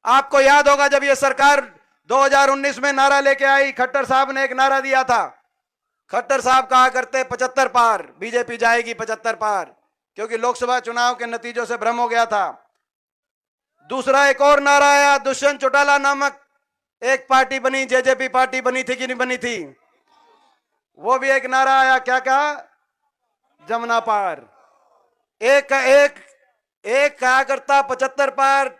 आपको याद होगा जब ये सरकार 2019 में नारा लेके आई, खट्टर साहब ने एक नारा दिया था। खट्टर साहब कहा करते 75 पार, बीजेपी जाएगी 75 पार, क्योंकि लोकसभा चुनाव के नतीजों से भ्रम हो गया था। दूसरा एक और नारा आया, दुष्यंत चौटाला नामक एक पार्टी बनी, जेजेपी पार्टी बनी थी कि नहीं बनी थी, वो भी एक नारा आया, क्या कहा, जमुना पार। एक कहा करता 75 पार,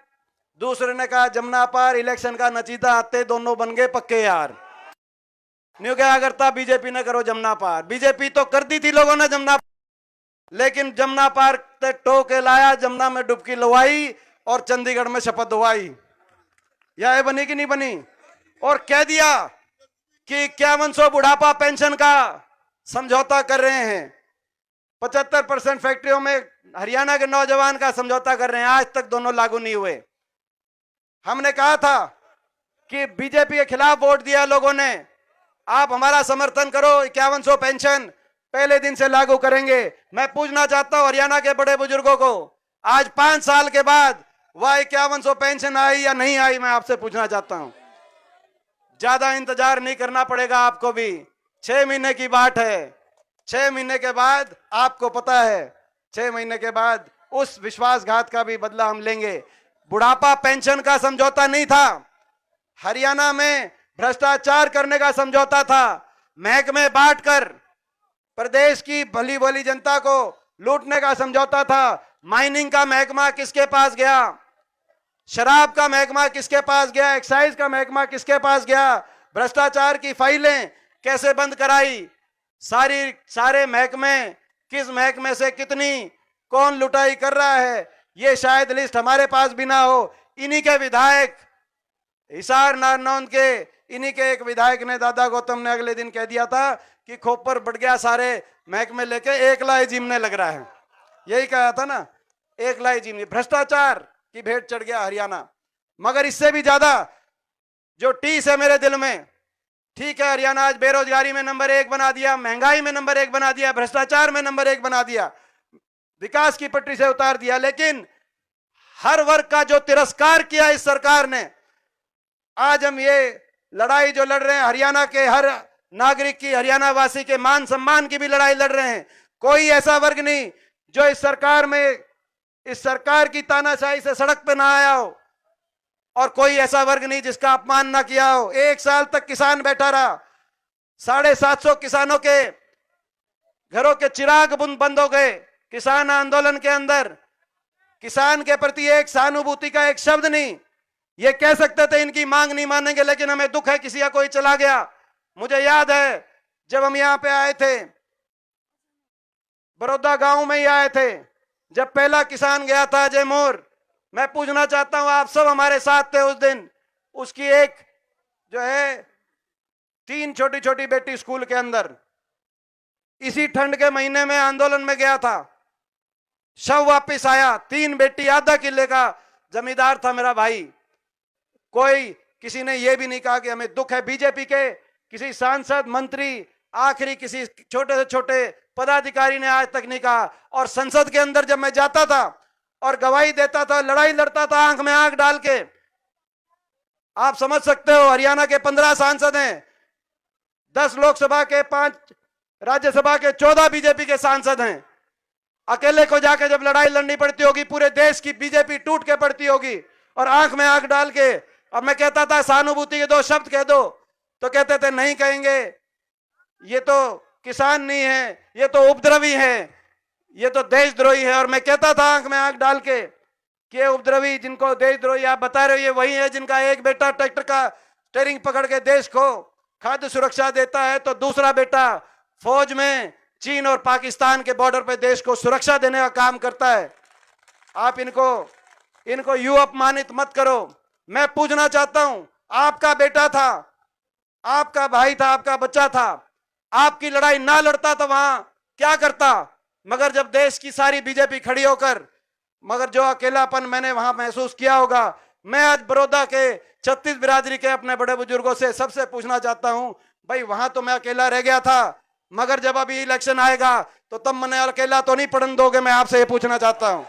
दूसरे ने कहा जमुना पार। इलेक्शन का नतीजा आते दोनों बन गए पक्के यार। न्यू क्या करता, बीजेपी ने करो जमुना पार। बीजेपी तो कर दी थी लोगों ने जमुना, लेकिन जमुना पार टो के लाया, जमुना में डुबकी लवाई और चंडीगढ़ में शपथ दवाई। यह बनी कि नहीं बनी? और कह दिया कि 5100 बुढ़ापा पेंशन का समझौता कर रहे हैं, 75% फैक्ट्रियों में हरियाणा के नौजवान का समझौता कर रहे हैं। आज तक दोनों लागू नहीं हुए। हमने कहा था कि बीजेपी के खिलाफ वोट दिया लोगों ने, आप हमारा समर्थन करो, 5100 पेंशन पहले दिन से लागू करेंगे। मैं पूछना चाहता हूं हरियाणा के बड़े बुजुर्गों को, आज 5 साल के बाद वह 5100 पेंशन आई या नहीं आई, मैं आपसे पूछना चाहता हूं। ज्यादा इंतजार नहीं करना पड़ेगा आपको भी, 6 महीने की बात है। 6 महीने के बाद आपको पता है, 6 महीने के बाद उस विश्वासघात का भी बदला हम लेंगे। बुढ़ापा पेंशन का समझौता नहीं था, हरियाणा में भ्रष्टाचार करने का समझौता था, महकमे बांटकर प्रदेश की भली भली जनता को लूटने का समझौता था। माइनिंग का महकमा किसके पास गया, शराब का महकमा किसके पास गया, एक्साइज का महकमा किसके पास गया, भ्रष्टाचार की फाइलें कैसे बंद कराई, सारे महकमे, किस महकमे से कितनी कौन लुटाई कर रहा है, ये शायद लिस्ट हमारे पास भी ना हो। इन्हीं के विधायक, हिसार नारनौंद के इन्हीं के एक विधायक ने, दादा गौतम ने अगले दिन कह दिया था कि खोपर बढ़ गया, सारे महकमे लेके एक लाई जीमने लग रहा है। यही कहा था ना, एक लाई जीमने, भ्रष्टाचार की भेंट चढ़ गया हरियाणा। मगर इससे भी ज्यादा जो टीस है मेरे दिल में, ठीक है हरियाणा आज बेरोजगारी में नंबर 1 बना दिया, महंगाई में नंबर 1 बना दिया, भ्रष्टाचार में नंबर 1 बना दिया, विकास की पटरी से उतार दिया, लेकिन हर वर्ग का जो तिरस्कार किया इस सरकार ने। आज हम ये लड़ाई जो लड़ रहे हैं, हरियाणा के हर नागरिक की, हरियाणा वासी के मान सम्मान की भी लड़ाई लड़ रहे हैं। कोई ऐसा वर्ग नहीं जो इस सरकार में, इस सरकार की तानाशाही से सड़क पे ना आया हो, और कोई ऐसा वर्ग नहीं जिसका अपमान ना किया हो। 1 साल तक किसान बैठा रहा, 750 किसानों के घरों के चिराग बंद हो गए किसान आंदोलन के अंदर। किसान के प्रति एक सहानुभूति का एक शब्द नहीं। ये कह सकते थे इनकी मांग नहीं मानेंगे, लेकिन हमें दुख है किसी का कोई चला गया। मुझे याद है जब हम यहां पे आए थे, बड़ौदा गांव में ही आए थे, जब पहला किसान गया था अजय मोर। मैं पूछना चाहता हूं, आप सब हमारे साथ थे उस दिन। उसकी एक जो है 3 छोटी छोटी बेटी स्कूल के अंदर, इसी ठंड के महीने में आंदोलन में गया था, शव वापिस आया, 3 बेटी, आधा किले का जमींदार था मेरा भाई। कोई किसी ने यह भी नहीं कहा कि हमें दुख है। बीजेपी के किसी सांसद, मंत्री, आखिरी किसी छोटे से छोटे पदाधिकारी ने आज तक नहीं कहा। और संसद के अंदर जब मैं जाता था और गवाही देता था, लड़ाई लड़ता था आंख में आंख डाल के, आप समझ सकते हो हरियाणा के 15 सांसद हैं, 10 लोकसभा के, 5 राज्यसभा के, 14 बीजेपी के सांसद हैं। अकेले को जाके जब लड़ाई लड़नी पड़ती होगी, पूरे देश की बीजेपी टूट के पड़ती होगी, और आंख में आंख डाल के। अब मैं कहता था सहानुभूति के 2 शब्द कह दो, तो कहते थे नहीं कहेंगे, ये तो किसान नहीं है, ये तो उपद्रवी है, ये तो देशद्रोही है। और मैं कहता था आंख में आंख डाल के कि उपद्रवी, जिनको देशद्रोही आप बता रहे हो, ये वही है जिनका एक बेटा ट्रैक्टर का स्टीयरिंग पकड़ के देश को खाद्य सुरक्षा देता है, तो दूसरा बेटा फौज में चीन और पाकिस्तान के बॉर्डर पे देश को सुरक्षा देने का काम करता है। आप इनको यूं अपमानित मत करो। मैं पूछना चाहता हूं, आपका बेटा था, आपका भाई था, आपका बच्चा था, आपकी लड़ाई ना लड़ता तो वहां क्या करता? मगर जब देश की सारी बीजेपी खड़ी होकर, मगर जो अकेलापन मैंने वहां महसूस किया होगा, मैं आज बड़ौदा के 36 बिरादरी के अपने बड़े बुजुर्गों से सबसे पूछना चाहता हूं, भाई वहां तो मैं अकेला रह गया था, मगर जब अभी इलेक्शन आएगा तो तब मैंने अकेला तो नहीं पड़न दोगे? मैं आपसे ये पूछना चाहता हूं।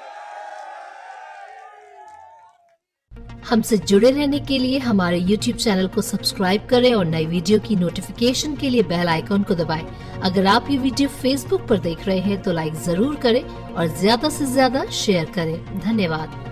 हमसे जुड़े रहने के लिए हमारे YouTube चैनल को सब्सक्राइब करें और नई वीडियो की नोटिफिकेशन के लिए बेल आइकॉन को दबाएं। अगर आप ये वीडियो Facebook पर देख रहे हैं तो लाइक जरूर करें और ज्यादा से ज्यादा शेयर करें। धन्यवाद।